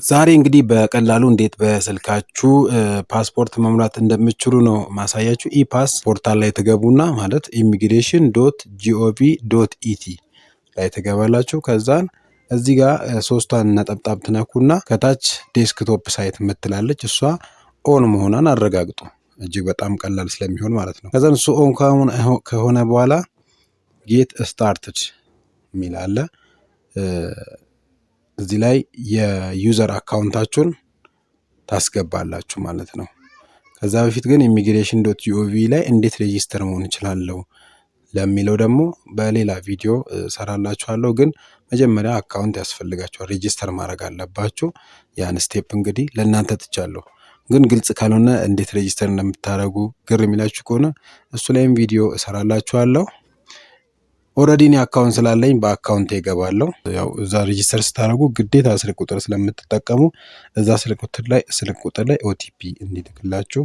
ዛሬ እንግዲህ በቀላሉ እንዴት በስልካችሁ ፓስፖርት መሙላት እንደምትችሉ ነው ማሳያችሁ። ኢፓስ ፖርታል ላይ ትገቡና ማለት immigration.gov.et ላይ ትገባላችሁ። ከዛን እዚህ ጋር ሶስቷን ነጠብጣብ ትነኩና ከታች ዴስክቶፕ ሳይት የምትላለች እሷ ኦን መሆኗን አረጋግጡ። እጅግ በጣም ቀላል ስለሚሆን ማለት ነው። ከዛን እሱ ኦን ከሆነ በኋላ ጌት ስታርትድ የሚል አለ። እዚህ ላይ የዩዘር አካውንታችሁን ታስገባላችሁ ማለት ነው። ከዛ በፊት ግን immigration.gov ላይ እንዴት ሬጂስተር መሆን እችላለሁ ለሚለው ደግሞ በሌላ ቪዲዮ ሰራላችኋለሁ። ግን መጀመሪያ አካውንት ያስፈልጋችኋል፣ ሬጂስተር ማድረግ አለባችሁ። ያን ስቴፕ እንግዲህ ለእናንተ ትቻለሁ። ግን ግልጽ ካልሆነ እንዴት ሬጂስተር እንደምታደርጉ ግር የሚላችሁ ከሆነ እሱ ላይም ቪዲዮ እሰራላችኋለሁ። ኦልሬዲ እኔ አካውንት ስላለኝ በአካውንት ይገባለሁ። ያው እዛ ሬጂስተር ስታደርጉ ግዴታ ስልክ ቁጥር ስለምትጠቀሙ እዛ ስልክ ቁጥር ላይ ኦቲፒ እንዲልክላችሁ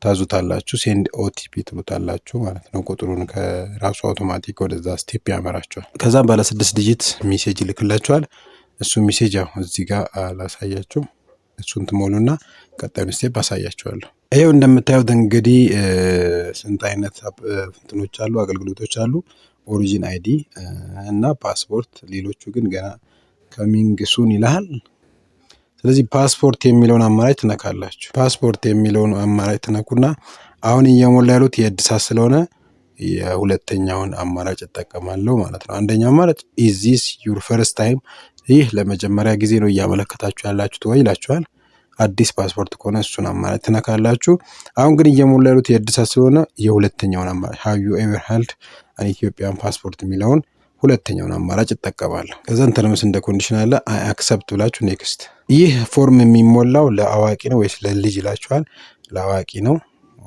ታዙታላችሁ። ሴንድ ኦቲፒ ትሉታላችሁ ማለት ነው። ቁጥሩን ከራሱ አውቶማቲክ ወደዛ ስቴፕ ያመራችኋል። ከዛም ባለ 6 ዲጂት ሜሴጅ ይልክላችኋል። እሱ ሜሴጅ ያው እዚህ ጋር አላሳያችሁ። እሱን ትሞሉና ቀጣዩን ስቴፕ አሳያችኋለሁ። ይሄው እንደምታዩት እንግዲህ ስንት አይነት እንትኖች አሉ፣ አገልግሎቶች አሉ። ኦሪጂን አይዲ እና ፓስፖርት፣ ሌሎቹ ግን ገና ከሚንግ ሱን ይላል። ስለዚህ ፓስፖርት የሚለውን አማራጭ ትነካላችሁ። ፓስፖርት የሚለውን አማራጭ ትነኩና አሁን እየሞላ ያሉት የእድሳት ስለሆነ የሁለተኛውን አማራጭ እጠቀማለሁ ማለት ነው። አንደኛው አማራጭ ኢዝ ዚስ ዩር ፈርስት ታይም፣ ይህ ለመጀመሪያ ጊዜ ነው እያመለከታችሁ ያላችሁት ወይ ይላችኋል። አዲስ ፓስፖርት ከሆነ እሱን አማራጭ ትነካላችሁ። አሁን ግን እየሞላ ያሉት የእድሳት ስለሆነ የሁለተኛውን አማራጭ ሃቭ ዩ ኤቨር ሄልድ አን ኢትዮጵያን ፓስፖርት የሚለውን ሁለተኛውን አማራጭ እጠቀማለሁ። ከዛን ተርምስ እንደ ኮንዲሽን አለ፣ አይ አክሰፕት ብላችሁ ኔክስት። ይህ ፎርም የሚሞላው ለአዋቂ ነው ወይስ ለልጅ ይላችኋል። ለአዋቂ ነው።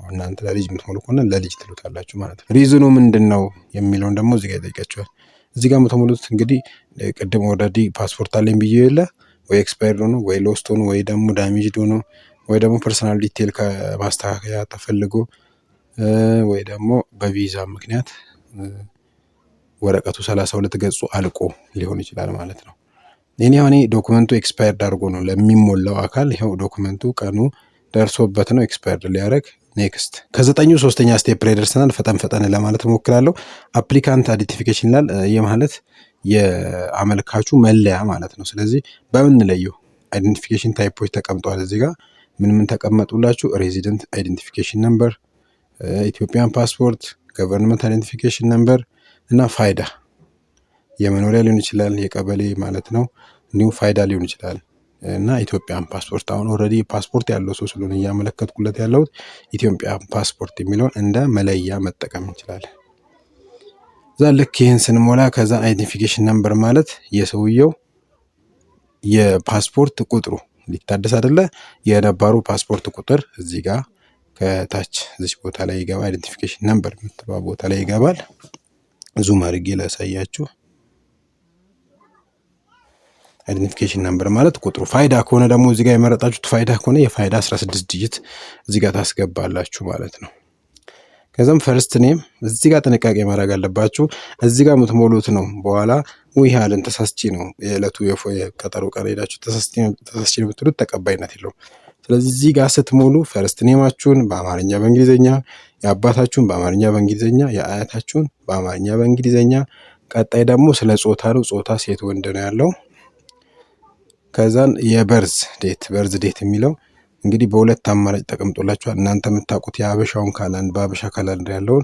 እናንተ ለልጅ የምትሞሉ ከሆነ ለልጅ ትሉታላችሁ ማለት ነው። ሪዝኑ ምንድን ነው የሚለውን ደግሞ እዚህ ጋር ይጠይቃችኋል። እዚህ ጋር የምትሞሉት እንግዲህ ቅድም ኦልሬዲ ፓስፖርት አለኝ ብዬ የለ ወይ ኤክስፓየርድ ሆኖ ወይ ሎስት ሆኖ ወይ ደግሞ ዳሜጅድ ሆኖ ወይ ደግሞ ፐርሰናል ዲቴል ከማስተካከያ ተፈልጎ ወይ ደግሞ በቪዛ ምክንያት ወረቀቱ 32 ገጹ አልቆ ሊሆን ይችላል ማለት ነው። እኔ አሁን ዶክመንቱ ኤክስፓየርድ አድርጎ ነው ለሚሞላው አካል ይሄው ዶክመንቱ ቀኑ ደርሶበት ነው ኤክስፓየርድ ሊያደርግ። ኔክስት ከ9ኙ 3ኛ ስቴፕ ላይ ደርሰናል። ፈጠን ለማለት እሞክራለሁ። አፕሊካንት አይደንቲፊኬሽን ይላል። ይህ ማለት የአመልካቹ መለያ ማለት ነው። ስለዚህ በምን ለየው አይደንቲፊኬሽን ታይፖች ተቀምጠዋል። እዚህ ጋር ምን ተቀመጡላችሁ? ሬዚደንት አይደንቲፊኬሽን ነምበር፣ ኢትዮጵያን ፓስፖርት፣ ገቨርንመንት አይደንቲፊኬሽን ነምበር እና ፋይዳ የመኖሪያ ሊሆን ይችላል፣ የቀበሌ ማለት ነው። እንዲሁም ፋይዳ ሊሆን ይችላል እና ኢትዮጵያን ፓስፖርት። አሁን ኦልሬዲ ፓስፖርት ያለው ሰው ስለሆነ እያመለከትኩለት ያለሁት ኢትዮጵያን ፓስፖርት የሚለውን እንደ መለያ መጠቀም እንችላለን። እዛ ልክ ይህን ስንሞላ ከዛ አይደንቲፊኬሽን ነምበር ማለት የሰውየው የፓስፖርት ቁጥሩ ሊታደስ አይደለ፣ የነባሩ ፓስፖርት ቁጥር እዚህ ጋር ከታች እዚህ ቦታ ላይ ይገባል። አይደንቲፊኬሽን ነምበር የምትለው ቦታ ላይ ይገባል። ዙም አድርጌ ላሳያችሁ። አይደንቲፊኬሽን ነምበር ማለት ቁጥሩ። ፋይዳ ከሆነ ደግሞ እዚህ ጋር የመረጣችሁት ፋይዳ ከሆነ የፋይዳ 16 ዲጂት እዚህ ጋር ታስገባላችሁ ማለት ነው። ከዛም ፈርስት ኔም እዚህ ጋር ጥንቃቄ ማድረግ አለባችሁ። እዚህ ጋር የምትሞሉት ነው። በኋላ ውይ ያለን ተሳስቼ ነው የዕለቱ የቀጠሮ ቀን ሄዳችሁ ተሳስቼ ነው የምትሉት ተቀባይነት የለውም። ስለዚህ እዚህ ጋር ስትሞሉ ፈርስት ኔማችሁን በአማርኛ በእንግሊዝኛ፣ የአባታችሁን በአማርኛ በእንግሊዝኛ፣ የአያታችሁን በአማርኛ በእንግሊዝኛ። ቀጣይ ደግሞ ስለ ጾታ ነው። ጾታ ሴት ወንድ ነው ያለው። ከዛን የበርዝ ዴት የሚለው እንግዲህ በሁለት አማራጭ ተቀምጦላችኋል። እናንተ የምታውቁት የአበሻውን ካላንደር በአበሻ ካላንደር ያለውን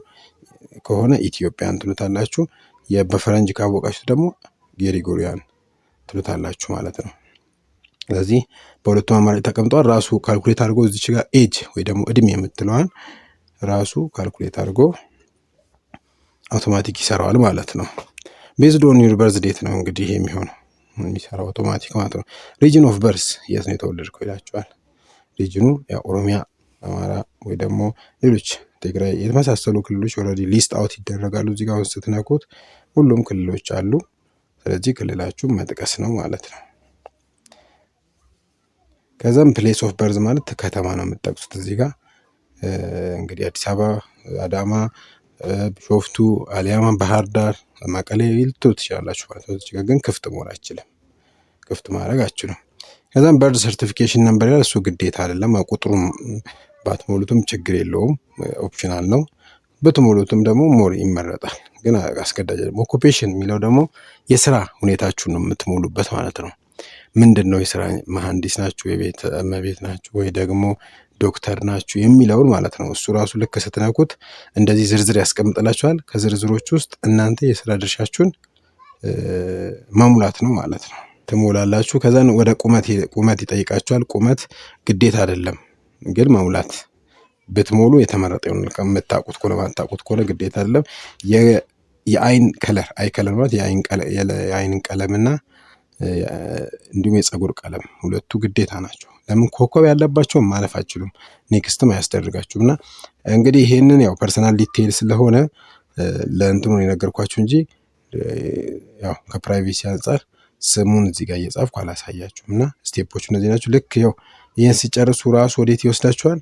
ከሆነ ኢትዮጵያን ትሉታላችሁ። በፈረንጅ ካወቃችሁ ደግሞ ግሪጎሪያን ትሉታላችሁ ማለት ነው። ስለዚህ በሁለቱም አማራጭ ተቀምጧል። ራሱ ካልኩሌት አድርጎ እዚች ጋር ኤጅ ወይ ደግሞ እድሜ የምትለዋን ራሱ ካልኩሌት አድርጎ አውቶማቲክ ይሰራዋል ማለት ነው። ቤዝድ ኦን ዩር በርዝ ዴት ነው እንግዲህ ይሄ የሚሰራው አውቶማቲክ ማለት ነው። ሪጅን ኦፍ በርዝ የት ነው የተወለድከው ይላችኋል። ሪጅኑ ኦሮሚያ፣ አማራ ወይ ደግሞ ሌሎች ትግራይ የተመሳሰሉ ክልሎች ኦልሬዲ ሊስት አውት ይደረጋሉ። እዚህ ጋር ስትነኩት ሁሉም ክልሎች አሉ። ስለዚህ ክልላችሁ መጥቀስ ነው ማለት ነው። ከዛም ፕሌስ ኦፍ በርዝ ማለት ከተማ ነው የምትጠቅሱት። እዚህ ጋር እንግዲህ አዲስ አበባ፣ አዳማ፣ ቢሾፍቱ፣ አሊያማ፣ ባህር ዳር፣ መቀሌ ልትሉ ትችላላችሁ ማለት ነው። እዚህ ጋር ግን ክፍት መሆን አይችልም። ክፍት ማድረግ አችሉም። ከዛም በርዝ ሰርቲፊኬሽን ነምበር ይላል። እሱ ግዴታ አይደለም፣ ቁጥሩም ባትሞሉትም ችግር የለውም፣ ኦፕሽናል ነው። ብትሞሉትም ደግሞ ሞር ይመረጣል፣ ግን አስገዳጅ አይደለም። ኦኩፔሽን የሚለው ደግሞ የስራ ሁኔታችሁን ነው የምትሞሉበት ማለት ነው። ምንድን ነው የስራ መሐንዲስ ናችሁ፣ የቤት እመቤት ናችሁ፣ ወይ ደግሞ ዶክተር ናችሁ የሚለውን ማለት ነው። እሱ ራሱ ልክ ስትነኩት እንደዚህ ዝርዝር ያስቀምጥላችኋል። ከዝርዝሮች ውስጥ እናንተ የስራ ድርሻችሁን መሙላት ነው ማለት ነው። ትሞላላችሁ። ከዛን ወደ ቁመት ይጠይቃችኋል። ቁመት ግዴታ አይደለም፣ ግን መሙላት ብትሞሉ የተመረጠ ይሆናል። ከምታውቁት ከሆነ ማታውቁት ከሆነ ግዴታ አይደለም። የአይን ከለር ማለት የአይን ቀለምና እንዲሁም የፀጉር ቀለም ሁለቱ ግዴታ ናቸው። ለምን ኮከብ ያለባቸውን ማለፍ አይችሉም፣ ኔክስትም አያስደርጋችሁም። እና እንግዲህ ይሄንን ያው ፐርሰናል ዲቴይል ስለሆነ ለእንትኑ የነገርኳችሁ እንጂ ያው ከፕራይቬሲ አንጻር ስሙን እዚህ ጋር እየጻፍኩ አላሳያችሁም። እና ስቴፖቹ እነዚህ ናቸው። ልክ ያው ይህን ሲጨርሱ ራሱ ወዴት ይወስዳችኋል?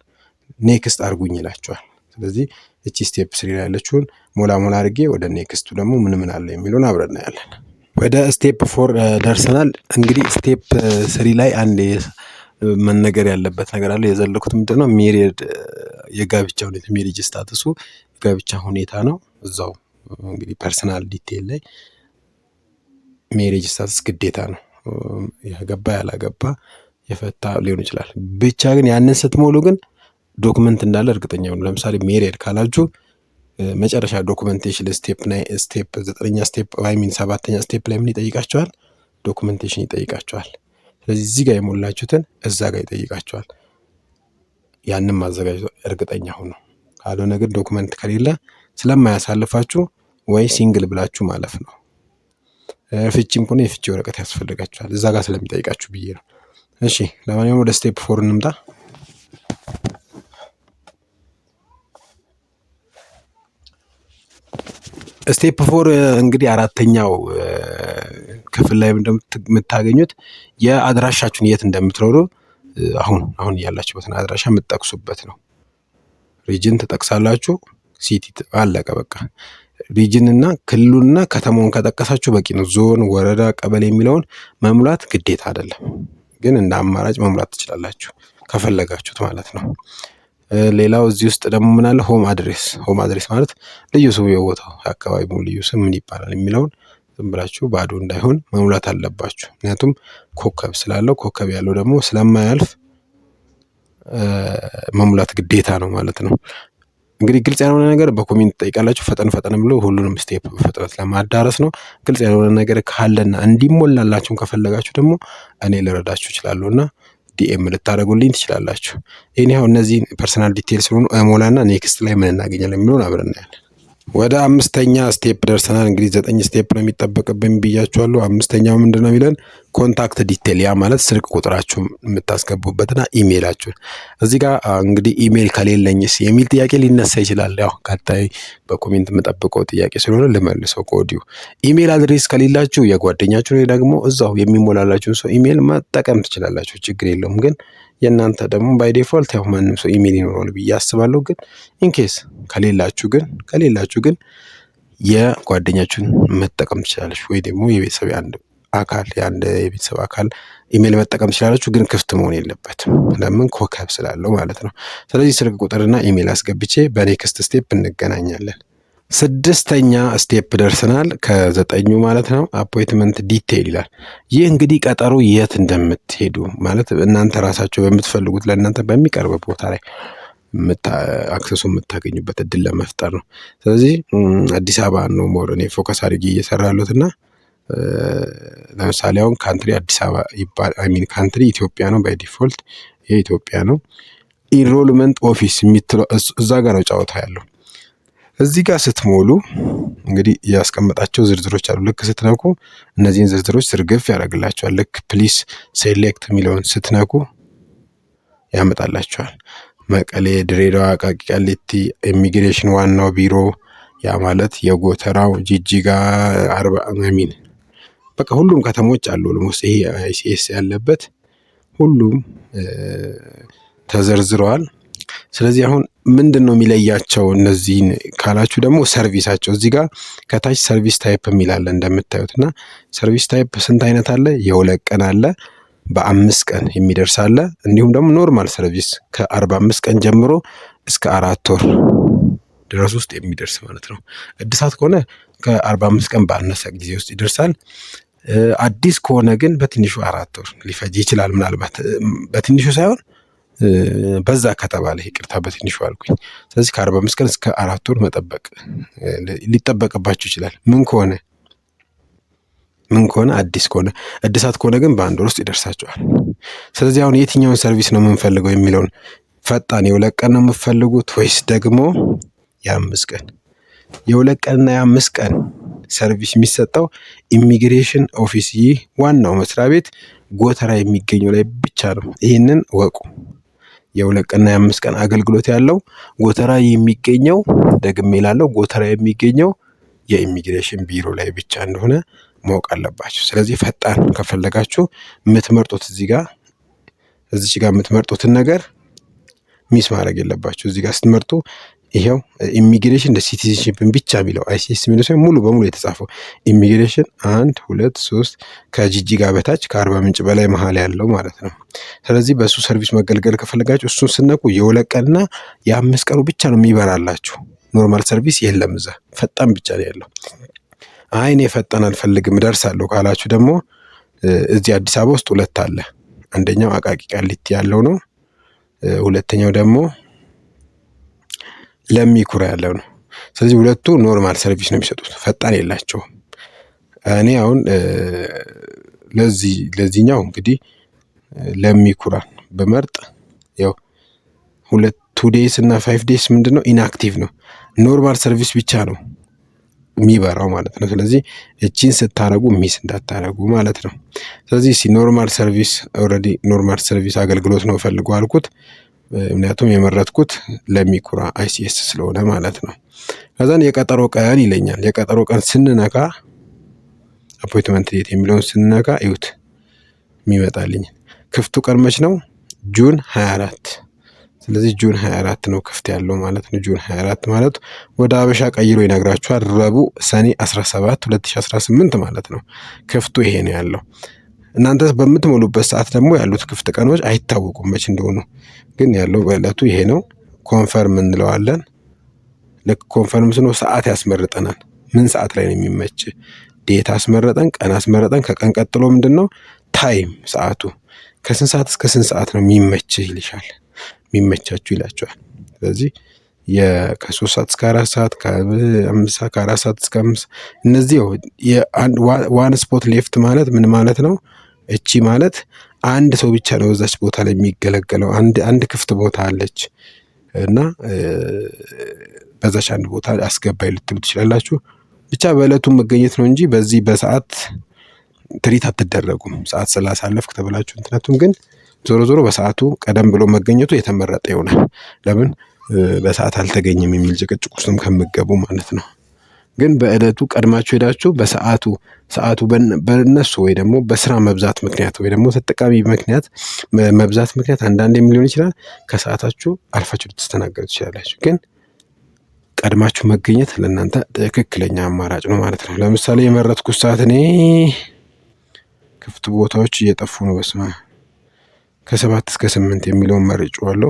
ኔክስት አርጉኝ ይላችኋል። ስለዚህ እቺ ስቴፕ ስሪ ላይ ያለችውን ሞላ አድርጌ ወደ ኔክስቱ ደግሞ ምን አለ የሚለውን አብረን እናያለን። ወደ ስቴፕ 4 ደርሰናል። እንግዲህ ስቴፕ 3 ላይ አንድ መነገር ያለበት ነገር አለ። የዘለኩት ምንድነው ሜሪድ የጋብቻ ሁኔታ ሜሪጅ ስታተሱ የጋብቻ ሁኔታ ነው። እዛው እንግዲህ ፐርሰናል ዲቴይል ላይ ሜሪጅ ስታተስ ግዴታ ነው። ያገባ ያላገባ የፈታ ሊሆን ይችላል። ብቻ ግን ያንን ስትሞሉ ግን ዶክመንት እንዳለ እርግጠኛ ሁኑ። ለምሳሌ ሜሪድ ካላችሁ መጨረሻ ዶክመንቴሽን ስቴፕ 9ኛ ስቴፕ ሚን 7ኛ ስቴፕ ላይ ምን ይጠይቃቸዋል? ዶክመንቴሽን ይጠይቃቸዋል። ስለዚህ እዚህ ጋር የሞላችሁትን እዛ ጋር ይጠይቃቸዋል። ያንን ማዘጋጀት እርግጠኛ ሁኑ። ካልሆነ ግን ዶክመንት ከሌለ ስለማያሳልፋችሁ ወይ ሲንግል ብላችሁ ማለፍ ነው። ፍቺም ከሆነ የፍቺ ወረቀት ያስፈልጋችኋል፣ እዛ ጋር ስለሚጠይቃችሁ ብዬ ነው። እሺ ለማንኛውም ወደ ስቴፕ 4 እንምጣ። ስቴፕ 4 እንግዲህ አራተኛው ክፍል ላይ እንደምታገኙት የአድራሻችሁን የት እንደምትኖሩ አሁን ያላችሁበትን አድራሻ የምትጠቅሱበት ነው። ሪጅን ትጠቅሳላችሁ። ሲቲ አለቀ በቃ። ሪጅን እና ክልሉንና ከተማውን ከጠቀሳችሁ በቂ ነው። ዞን፣ ወረዳ፣ ቀበሌ የሚለውን መሙላት ግዴታ አይደለም፣ ግን እንደ አማራጭ መሙላት ትችላላችሁ ከፈለጋችሁት ማለት ነው። ሌላው እዚህ ውስጥ ደግሞ ምን አለ? ሆም አድሬስ ማለት ልዩ ስሙ የቦታው አካባቢው ልዩ ስም ምን ይባላል የሚለውን ዝም ብላችሁ ባዶ እንዳይሆን መሙላት አለባችሁ። ምክንያቱም ኮከብ ስላለው ኮከብ ያለው ደግሞ ስለማያልፍ መሙላት ግዴታ ነው ማለት ነው። እንግዲህ ግልጽ ያልሆነ ነገር በኮሜንት ጠይቃላችሁ። ፈጠን ብሎ ሁሉንም ስቴፕ በፍጥነት ለማዳረስ ነው። ግልጽ ያልሆነ ነገር ካለና እንዲሞላላችሁም ከፈለጋችሁ ደግሞ እኔ ልረዳችሁ እችላለሁና ዲኤም ልታደርጉልኝ ትችላላችሁ። ይሄን ያው እነዚህ ፐርሰናል ዲቴይል ስለሆኑ ሞላና ኔክስት ላይ ምን እናገኛለን የሚለውን አብረን እናያለን። ወደ 5ኛ ስቴፕ ደርሰናል። እንግዲህ 9 ስቴፕ ነው የሚጠበቅብን ብያችኋለሁ። 5ኛው ምንድነው የሚለን? ኮንታክት ዲቴይል፣ ያ ማለት ስልክ ቁጥራችሁ የምታስገቡበትና ኢሜይላችሁን። እዚህ ጋር እንግዲህ ኢሜይል ከሌለኝስ የሚል ጥያቄ ሊነሳ ይችላል። ያው ቀጣይ በኮሜንት የምጠብቀው ጥያቄ ስለሆነ ልመልሰው ከወዲሁ። ኢሜይል አድሬስ ከሌላችሁ የጓደኛችሁን ወይ ደግሞ እዛው የሚሞላላችሁን ሰው ኢሜይል መጠቀም ትችላላችሁ፣ ችግር የለውም። ግን የእናንተ ደግሞ ባይ ዴፎልት ያው ማንም ሰው ኢሜይል ይኖረዋል ብዬ አስባለሁ። ግን ኢንኬስ ከሌላችሁ ግን የጓደኛችሁን መጠቀም ትችላለች፣ ወይ ደግሞ የቤተሰብ የአንድ የቤተሰብ አካል ኢሜይል መጠቀም ትችላላችሁ። ግን ክፍት መሆን የለበትም፣ ለምን? ኮከብ ስላለው ማለት ነው። ስለዚህ ስልክ ቁጥርና ኢሜይል አስገብቼ በኔክስት ስቴፕ እንገናኛለን። 6ኛ ስቴፕ ደርሰናል፣ ከ9ኙ ማለት ነው። አፖይንትመንት ዲቴይል ይላል። ይህ እንግዲህ ቀጠሮ የት እንደምትሄዱ ማለት እናንተ ራሳችሁ በምትፈልጉት ለእናንተ በሚቀርብ ቦታ ላይ አክሰሱ የምታገኙበት እድል ለመፍጠር ነው። ስለዚህ አዲስ አበባ ነው ሞር እኔ ፎከስ አድርጌ እየሰራ ያለሁት እና ለምሳሌ አሁን ካንትሪ አዲስ አበባ ይባል ካንትሪ ኢትዮጵያ ነው፣ ባይ ዲፎልት ይሄ ኢትዮጵያ ነው። ኢንሮልመንት ኦፊስ የሚትለው እዛ ጋር ነው ጨዋታ ያለው። እዚህ ጋር ስትሞሉ እንግዲህ ያስቀመጣቸው ዝርዝሮች አሉ። ልክ ስትነኩ እነዚህን ዝርዝሮች ዝርግፍ ያደርግላቸዋል። ልክ ፕሊስ ሴሌክት የሚለውን ስትነኩ ያመጣላቸዋል። መቀሌ፣ ድሬዳዋ፣ አቃቂ ቃሊቲ ኢሚግሬሽን ዋናው ቢሮ፣ ያ ማለት የጎተራው፣ ጂጂጋ፣ በቃ ሁሉም ከተሞች አሉ። ኦልሞስት ይሄ አይሲኤስ ያለበት ሁሉም ተዘርዝረዋል። ስለዚህ አሁን ምንድን ነው የሚለያቸው እነዚህን ካላችሁ ደግሞ ሰርቪሳቸው እዚህ ጋር ከታች ሰርቪስ ታይፕ የሚላለ እንደምታዩት እና ሰርቪስ ታይፕ ስንት አይነት አለ? የ2 ቀን አለ፣ በ5 ቀን የሚደርስ አለ። እንዲሁም ደግሞ ኖርማል ሰርቪስ ከ45 ቀን ጀምሮ እስከ 4 ወር ድረስ ውስጥ የሚደርስ ማለት ነው። እድሳት ከሆነ ከ45 ቀን ባነሰ ጊዜ ውስጥ ይደርሳል። አዲስ ከሆነ ግን በትንሹ 4 ወር ሊፈጅ ይችላል። ምናልባት በትንሹ ሳይሆን በዛ ከተባለ ይቅርታ፣ በትንሹ አልኩኝ። ስለዚህ ከ45 ቀን እስከ 4 ወር መጠበቅ ሊጠበቅባችሁ ይችላል። ምን ከሆነ አዲስ ከሆነ። እድሳት ከሆነ ግን በ1 ወር ውስጥ ይደርሳቸዋል። ስለዚህ አሁን የትኛውን ሰርቪስ ነው የምንፈልገው የሚለውን ፈጣን የ2 ቀን ነው የምትፈልጉት ወይስ ደግሞ የ5 ቀን? የ2 ቀንና የ5 ቀን ሰርቪስ የሚሰጠው ኢሚግሬሽን ኦፊስ፣ ይህ ዋናው መስሪያ ቤት ጎተራ የሚገኘው ላይ ብቻ ነው። ይህንን ወቁ። የ2 ቀንና የ5 ቀን አገልግሎት ያለው ጎተራ የሚገኘው፣ ደግሜ እላለሁ፣ ጎተራ የሚገኘው የኢሚግሬሽን ቢሮ ላይ ብቻ እንደሆነ ማወቅ አለባችሁ። ስለዚህ ፈጣን ከፈለጋችሁ የምትመርጡት እዚች ጋር የምትመርጡትን ነገር ሚስ ማድረግ የለባችሁ። እዚህ ጋር ስትመርጡ ይሄው ኢሚግሬሽን ሲቲዝንሺፕን ብቻ የሚለው አይሲኤስ የሚለው ሳይሆን ሙሉ በሙሉ የተጻፈው ኢሚግሬሽን 1 2 3 ከጂጂጋ በታች ከ40 ምንጭ በላይ መሀል ያለው ማለት ነው። ስለዚህ በእሱ ሰርቪስ መገልገል ከፈለጋችሁ እሱን ስነቁ የ2 ቀንና የ5 ቀኑ ብቻ ነው የሚበራላችሁ። ኖርማል ሰርቪስ የለም እዛ፣ ፈጣን ብቻ ነው ያለው። አይ እኔ ፈጣን አልፈልግም እደርሳለሁ ካላችሁ ደግሞ እዚህ አዲስ አበባ ውስጥ 2 አለ። አንደኛው አቃቂ ቃሊቲ ያለው ነው። ሁለተኛው ደግሞ ለሚኩራ ያለው ነው። ስለዚህ ሁለቱ ኖርማል ሰርቪስ ነው የሚሰጡት፣ ፈጣን የላቸውም። እኔ አሁን ለዚህኛው እንግዲህ ለሚኩራን በመርጥ ያው 2 ዴይስ እና 5 ዴይስ ምንድነው ኢንአክቲቭ ነው። ኖርማል ሰርቪስ ብቻ ነው የሚበራው ማለት ነው። ስለዚህ እቺን ስታረጉ ሚስ እንዳታረጉ ማለት ነው። ስለዚህ ኖርማል ሰርቪስ ኦልሬዲ ኖርማል ሰርቪስ አገልግሎት ነው ፈልጎ አልኩት። ምክንያቱም የመረጥኩት ለሚኩራ አይሲኤስ ስለሆነ ማለት ነው። ከዛን የቀጠሮ ቀን ይለኛል። የቀጠሮ ቀን ስንነካ አፖይንትመንት ዴት የሚለውን ስንነካ እዩት የሚመጣልኝ ክፍቱ ቀን መች ነው? ጁን 24። ስለዚህ ጁን 24 ነው ክፍት ያለው ማለት ነው። ጁን 24 ማለት ወደ አበሻ ቀይሮ ይነግራችኋል። ረቡዕ ሰኔ 17 2018 ማለት ነው። ክፍቱ ይሄ ነው ያለው። እናንተ በምትሞሉበት ሰዓት ደግሞ ያሉት ክፍት ቀኖች አይታወቁም መች እንደሆኑ፣ ግን ያለው በዕለቱ ይሄ ነው። ኮንፈርም እንለዋለን። ልክ ኮንፈርም ስኖ ሰዓት ያስመርጠናል። ምን ሰዓት ላይ ነው የሚመች? ዴት አስመረጠን፣ ቀን አስመረጠን። ከቀን ቀጥሎ ምንድነው ታይም፣ ሰዓቱ ከስንት ሰዓት እስከ ስንት ሰዓት ነው የሚመች ይልሻል። የሚመቻችሁ ይላችኋል። ስለዚህ ከ3 ሰዓት እስከ 4 ሰዓት፣ ከ5 ሰዓት ከ4 ሰዓት እስከ 5 እነዚህ ዋን ስፖት ሌፍት ማለት ምን ማለት ነው? እቺ ማለት አንድ ሰው ብቻ ነው እዛች ቦታ ላይ የሚገለገለው። አንድ ክፍት ቦታ አለች እና በዛች አንድ ቦታ አስገባይ ልትሉ ትችላላችሁ። ብቻ በዕለቱ መገኘት ነው እንጂ በዚህ በሰዓት ትሪት አትደረጉም። ሰዓት ስላሳለፍክ ተብላችሁ እንትነቱም፣ ግን ዞሮ በሰዓቱ ቀደም ብሎ መገኘቱ የተመረጠ ይሆናል። ለምን በሰዓት አልተገኘም የሚል ጭቅጭቅ ውስጥም ከምገቡ ማለት ነው። ግን በዕለቱ ቀድማችሁ ሄዳችሁ ሰዓቱ በእነሱ ወይ ደግሞ በስራ መብዛት ምክንያት ወይ ደግሞ ተጠቃሚ ምክንያት መብዛት ምክንያት አንዳንድ ሊሆን ይችላል። ከሰዓታችሁ አልፋችሁ ልትስተናገዱ ትችላላችሁ። ግን ቀድማችሁ መገኘት ለእናንተ ትክክለኛ አማራጭ ነው ማለት ነው። ለምሳሌ የመረጥኩት ሰዓት እኔ ክፍት ቦታዎች እየጠፉ ነው። በስመ አብ ከ7 እስከ 8 የሚለውን መርጬዋለሁ።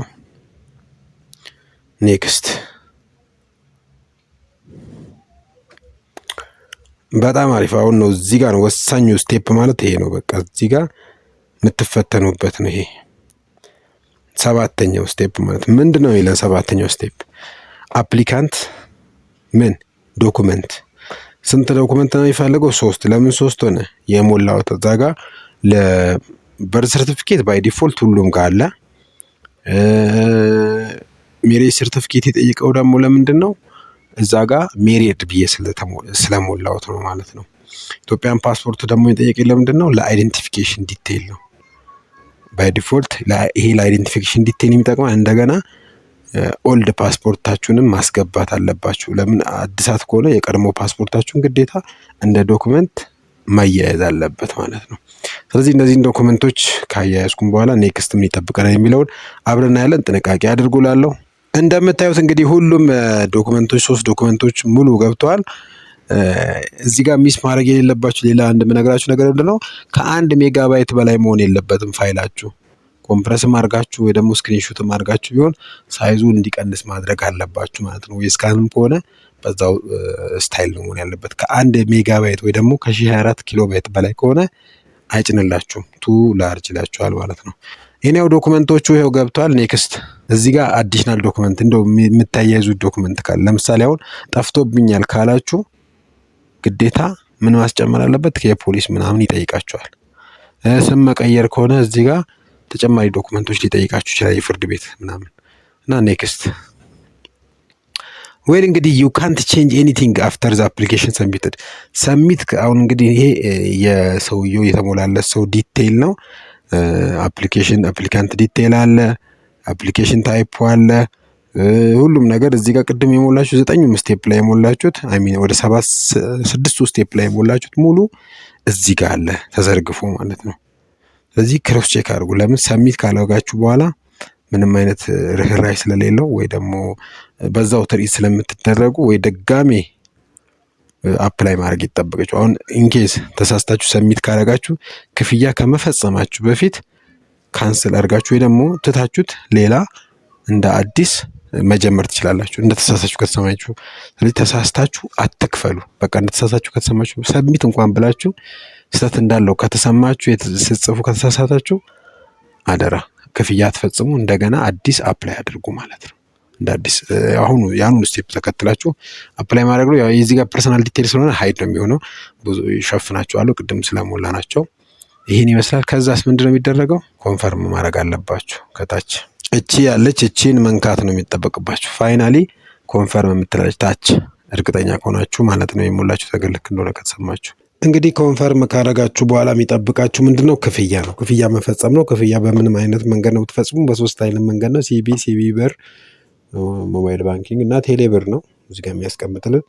ኔክስት በጣም አሪፍ። አሁን ነው እዚህ ጋር ነው ወሳኙ ስቴፕ ማለት ይሄ ነው። በቃ እዚህ ጋር የምትፈተኑበት ነው። ይሄ 7ኛው ስቴፕ ማለት ምንድነው? ይላል 7ኛው ስቴፕ አፕሊካንት ምን ዶኩመንት፣ ስንት ዶኩመንት ነው የሚፈልገው? 3። ለምን 3 ሆነ? የሞላሁት እዛ ጋር ለበርዝ ሰርቲፊኬት ባይ ዲፎልት ሁሉም ጋር አለ። ሜሬጅ ሰርቲፊኬት የጠየቀው ደግሞ ለምንድን ነው? እዛ ጋር ሜሪድ ብዬ ስለሞላሁት ነው ማለት ነው። ኢትዮጵያን ፓስፖርት ደግሞ የጠየቀኝ ለምንድን ነው? ለአይደንቲፊኬሽን ዲቴይል ነው ባይ ዲፎልት። ይሄ ለአይደንቲፊኬሽን ዲቴይል የሚጠቅመው እንደገና ኦልድ ፓስፖርታችሁንም ማስገባት አለባችሁ። ለምን አዲሳት ከሆነ የቀድሞ ፓስፖርታችሁን ግዴታ እንደ ዶክመንት ማያያዝ አለበት ማለት ነው። ስለዚህ እነዚህን ዶክመንቶች ካያያዝኩም በኋላ ኔክስት ምን ይጠብቀናል የሚለውን አብረን ያለን ጥንቃቄ አድርጉ ላለሁ። እንደምታዩት እንግዲህ ሁሉም ዶክመንቶች 3 ዶክመንቶች ሙሉ ገብተዋል። እዚህ ጋር ሚስ ማድረግ የሌለባችሁ ሌላ አንድ የምነግራችሁ ነገር ምንድነው ከ1 ሜጋባይት በላይ መሆን የለበትም ፋይላችሁ። ኮምፕረስም አድርጋችሁ ወይ ደግሞ ስክሪንሾትም አድርጋችሁ ቢሆን ሳይዙ እንዲቀንስ ማድረግ አለባችሁ ማለት ነው። ወይ ስካንም ከሆነ በዛው ስታይል ነው መሆን ያለበት። ከ1 ሜጋባይት ወይ ደግሞ ከ1024 ኪሎባይት በላይ ከሆነ አይጭንላችሁም፣ ቱ ላርጅ ይላችኋል ማለት ነው። ይሄው ዶክመንቶቹ ይሄው ገብቷል። ኔክስት እዚህ ጋር አዲሽናል ዶክመንት እንደው የምታያይዙት ዶክመንት ካለ ለምሳሌ አሁን ጠፍቶብኛል ካላችሁ ግዴታ ምን ማስጨመር አለበት? የፖሊስ ምናምን ይጠይቃችኋል። ስም መቀየር ከሆነ እዚህ ጋር ተጨማሪ ዶክመንቶች ሊጠይቃችሁ ይችላል፣ የፍርድ ቤት ምናምን እና ኔክስት ወይ እንግዲህ ዩ ካንት ቼንጅ ኤኒቲንግ አፍተር ዘ አፕሊኬሽን ሰብሚትድ ሰብሚት። አሁን እንግዲህ ይሄ የሰውየው የተሞላለት ሰው ዲቴይል ነው። አፕሊካንት ዲቴይል አለ፣ አፕሊኬሽን ታይፕ አለ፣ ሁሉም ነገር እዚህ ጋር ቅድም የሞላችሁት 9ኙም ስቴፕ ላይ የሞላችሁት ወደ 6ቱ ስቴፕ ላይ የሞላችሁት ሙሉ እዚህ ጋር አለ ተዘርግፎ ማለት ነው። ስለዚህ ክሮስ ቼክ አድርጉ። ለምን ሰብሚት ካላጋችሁ በኋላ ምንም አይነት ርህራሄ ስለሌለው ወይ ደግሞ በዛው ትርኢት ስለምትደረጉ ወይ ድጋሜ አፕላይ ማድረግ ይጠበቃችሁ። አሁን ኢንኬዝ ተሳስታችሁ ሰብሚት ካረጋችሁ ክፍያ ከመፈጸማችሁ በፊት ካንስል አድርጋችሁ ወይ ደግሞ ትታችሁት ሌላ እንደ አዲስ መጀመር ትችላላችሁ፣ እንደተሳሳችሁ ከተሰማችሁ። ስለዚህ ተሳስታችሁ አትክፈሉ። በቃ እንደተሳሳችሁ ከተሰማችሁ ሰብሚት እንኳን ብላችሁ ስህተት እንዳለው ከተሰማችሁ ስትጽፉ ከተሳሳታችሁ አደራ ክፍያ አትፈጽሙ። እንደገና አዲስ አፕላይ አድርጉ ማለት ነው። እንደ አዲስ አሁኑ ያኑን ስቴፕ ተከትላችሁ አፕላይ ማድረግ ነው። ያው የዚህ ጋር ፐርሰናል ዲቴል ስለሆነ ሃይድ ነው የሚሆነው፣ ብዙ ይሸፍናችኋል ቅድም ስለሞላ ናቸው። ይህን ይመስላል። ከዛስ ምንድነው የሚደረገው? ኮንፈርም ማድረግ አለባችሁ። ከታች እቺ ያለች እቺን መንካት ነው የሚጠበቅባችሁ። ፋይናሊ ኮንፈርም የምትላለች ታች እርግጠኛ ከሆናችሁ ማለት ነው የሞላችሁ ተገልክ እንደሆነ ከተሰማችሁ። እንግዲህ ኮንፈርም ካረጋችሁ በኋላ የሚጠብቃችሁ ምንድነው? ክፍያ ነው። ክፍያ መፈጸም ነው። ክፍያ በምንም አይነት መንገድ ነው የምትፈጽሙ? በ3 አይነት መንገድ ነው። ሲቢ ብር፣ ሞባይል ባንኪንግ እና ቴሌ ብር ነው እዚህ ጋር የሚያስቀምጥልን።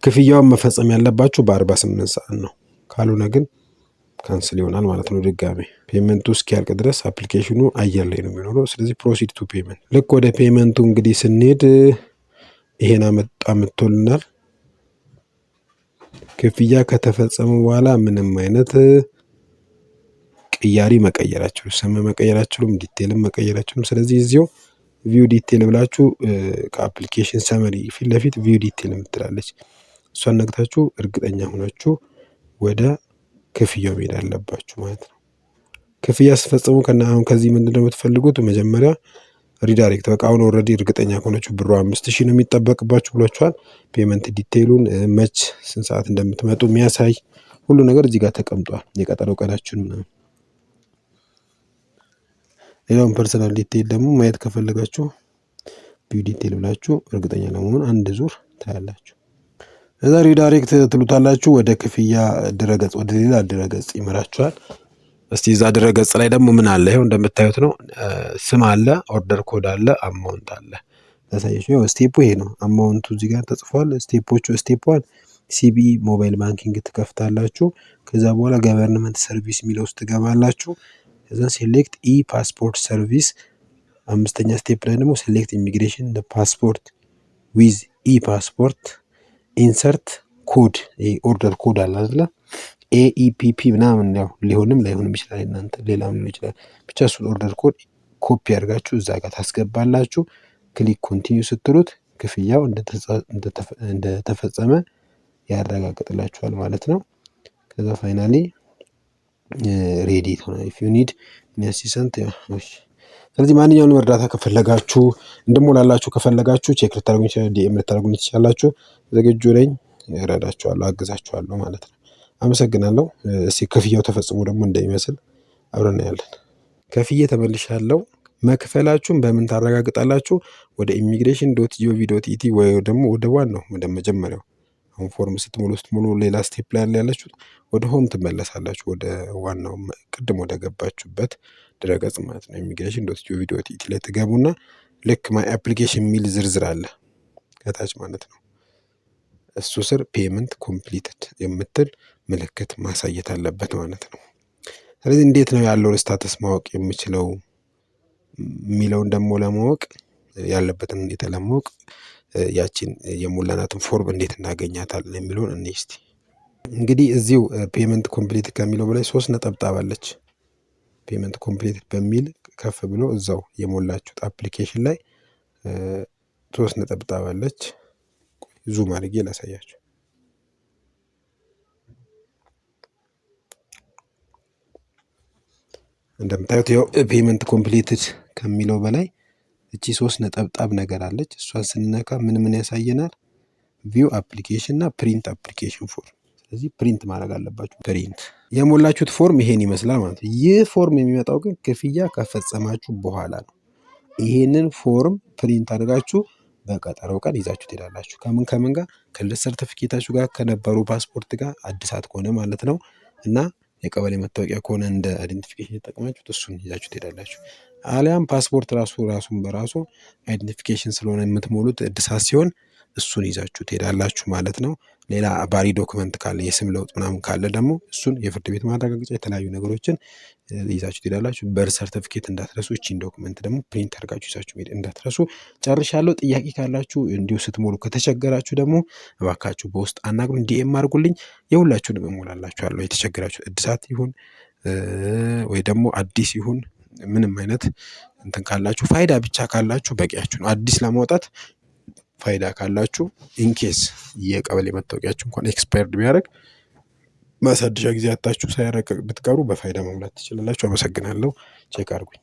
ክፍያውን መፈጸም ያለባችሁ በ48 ሰዓት ነው። ካልሆነ ግን ካንስል ይሆናል ማለት ነው። ድጋሜ ፔመንቱ እስኪያልቅ ድረስ አፕሊኬሽኑ አየር ላይ ነው የሚኖረው። ስለዚህ ፕሮሲድ ቱ ፔመንት። ልክ ወደ ፔመንቱ እንግዲህ ስንሄድ ይሄን አምጥቶልናል። ክፍያ ከተፈጸመ በኋላ ምንም አይነት ቅያሪ መቀየር አትችሉም፣ ስም መቀየር አትችሉም፣ ዲቴልም መቀየር አትችሉም። ስለዚህ እዚሁ ቪው ዲቴል ብላችሁ ከአፕሊኬሽን ሰመሪ ፊት ለፊት ቪው ዲቴል የምትላለች እሷን ነግታችሁ እርግጠኛ ሆናችሁ ወደ ክፍያው መሄድ አለባችሁ ማለት ነው። ክፍያ ስትፈጽሙ አሁን ከዚህ ምንድነው የምትፈልጉት? መጀመሪያ ሪዳይሬክት በቃ አሁን ኦልሬዲ እርግጠኛ ከሆናችሁ ብሩ 5000 ነው የሚጠበቅባችሁ ብሏችኋል። ፔመንት ዲቴይሉን መች ስንት ሰዓት እንደምትመጡ የሚያሳይ ሁሉ ነገር እዚህ ጋር ተቀምጧል። የቀጠሮ ቀናችሁን ምናምን። ሌላውን ፐርሰናል ዲቴይል ደግሞ ማየት ከፈለጋችሁ ቪው ዲቴይል ብላችሁ እርግጠኛ ለመሆን አንድ ዙር ታያላችሁ። እዛ ሪዳይሬክት ትሉታላችሁ ወደ ክፍያ ድረገጽ፣ ወደ ሌላ ድረገጽ ይመራችኋል። እስቲ እዛ ድረገጽ ላይ ደግሞ ምን አለ? ይኸው እንደምታዩት ነው። ስም አለ፣ ኦርደር ኮድ አለ፣ አማውንት አለ። ታሳያችሁ። ይኸው ስቴፑ ይሄ ነው። አማውንቱ እዚህ ጋር ተጽፏል። ስቴፖቹ ስቴፕ 1 ሲቢ ሞባይል ባንኪንግ ትከፍታላችሁ። ከዛ በኋላ ገቨርንመንት ሰርቪስ የሚለው ውስጥ ትገባላችሁ። ከዛ ሴሌክት ኢ ፓስፖርት ሰርቪስ። 5ኛ ስቴፕ ላይ ደግሞ ሴሌክት ኢሚግሬሽን ፓስፖርት ዊዝ ኢ ፓስፖርት ኢንሰርት ኮድ። ኦርደር ኮድ አለ አይደለ? ኤኢፒፒ ምናምን ያው ሊሆንም ላይሆንም ይችላል። እናንተ ሌላም ሊሆን ይችላል። ብቻ እሱን ኦርደር ኮድ ኮፒ አድርጋችሁ እዛ ጋር ታስገባላችሁ። ክሊክ ኮንቲኒው ስትሉት ክፍያው እንደተፈጸመ ያረጋግጥላችኋል ማለት ነው። ከዛ ፋይናሊ ሬዲ ትሆናል። ኢፍ ዩ ኒድ አሲስታንት። ስለዚህ ማንኛውንም እርዳታ ከፈለጋችሁ እንድሞላላችሁ ከፈለጋችሁ ቼክ ልታደርጉኝ ይችላል፣ ዲኤም ልታደርጉኝ ትችላላችሁ። ዝግጁ ነኝ፣ እረዳችኋለሁ፣ አግዛችኋለሁ ማለት ነው። አመሰግናለሁ። እስኪ ክፍያው ተፈጽሞ ደግሞ እንደሚመስል አብረን እናያለን። ከፍዬ ተመልሻለሁ። መክፈላችሁን በምን ታረጋግጣላችሁ? ወደ immigration.gov.et ወይ ደግሞ ወደ ዋናው ወደ መጀመሪያው አሁን ፎርም ስትሞሉ ሌላ ስቴፕ ላይ ያላችሁት ወደ ሆም ትመለሳላችሁ። ወደ ዋናው ቅድም ወደ ገባችሁበት ድረገጽ ማለት ነው። immigration.gov.et ላይ ትገቡና ልክ ማይ አፕሊኬሽን የሚል ዝርዝር አለ ከታች ማለት ነው። እሱ ስር ፔመንት ኮምፕሊትድ የምትል ምልክት ማሳየት አለበት ማለት ነው። ስለዚህ እንዴት ነው ያለውን ስታተስ ማወቅ የምችለው የሚለውን ደግሞ ለማወቅ ያለበትን ሁኔታ ለማወቅ ያቺን የሞላናትን ፎርም እንዴት እናገኛታለን የሚለውን እንይ እስቲ። እንግዲህ እዚሁ ፔመንት ኮምፕሊት ከሚለው በላይ 3 ነጠብጣብ አለች። ፔመንት ኮምፕሊት በሚል ከፍ ብሎ እዛው የሞላችሁት አፕሊኬሽን ላይ 3 ነጠብጣብ አለች። ዙም አድርጌ ላሳያችሁ። እንደምታዩት ያው ፔመንት ኮምፕሊትድ ከሚለው በላይ እቺ 3 ነጠብጣብ ነገር አለች። እሷን ስንነካ ምን ያሳየናል? ቪው አፕሊኬሽን እና ፕሪንት አፕሊኬሽን ፎርም። ስለዚህ ፕሪንት ማድረግ አለባችሁ። ፕሪንት የሞላችሁት ፎርም ይሄን ይመስላል ማለት ነው። ይህ ፎርም የሚመጣው ግን ክፍያ ከፈጸማችሁ በኋላ ነው። ይሄንን ፎርም ፕሪንት አድርጋችሁ በቀጠሮው ቀን ይዛችሁ ትሄዳላችሁ። ከምን ጋር? ከልደት ሰርቲፊኬታችሁ ጋር፣ ከነበሩ ፓስፖርት ጋር አዲሳት ከሆነ ማለት ነው እና የቀበሌ መታወቂያ ከሆነ እንደ አይደንቲፊኬሽን የተጠቀማችሁት እሱን ይዛችሁ ትሄዳላችሁ። አሊያም ፓስፖርት ራሱን በራሱ አይደንቲፊኬሽን ስለሆነ የምትሞሉት እድሳት ሲሆን እሱን ይዛችሁ ትሄዳላችሁ ማለት ነው። ሌላ ባሪ ዶክመንት ካለ የስም ለውጥ ምናምን ካለ ደግሞ እሱን የፍርድ ቤት ማረጋገጫ የተለያዩ ነገሮችን ይዛችሁ ትሄዳላችሁ። በርዝ ሰርቲፊኬት እንዳትረሱ። እቺን ዶክመንት ደግሞ ፕሪንት አድርጋችሁ ይዛችሁ መሄድ እንዳትረሱ። ጨርሻለሁ። ጥያቄ ካላችሁ እንዲሁ ስትሞሉ ከተቸገራችሁ ደግሞ እባካችሁ በውስጥ አናግሩኝ፣ ዲኤም አድርጉልኝ። የሁላችሁንም እሞላላችኋለሁ። የተቸገራችሁ እድሳት ይሁን ወይ ደግሞ አዲስ ይሁን ምንም አይነት እንትን ካላችሁ ፋይዳ ብቻ ካላችሁ በቂያችሁ ነው። አዲስ ለማውጣት ፋይዳ ካላችሁ ኢንኬስ የቀበሌ መታወቂያችሁ እንኳን ኤክስፓየርድ ቢያደርግ ማሳደሻ ጊዜ አጣችሁ ሳያረቀቅ ብትቀሩ በፋይዳ መሙላት ትችላላችሁ። አመሰግናለሁ። ቼክ አድርጉኝ።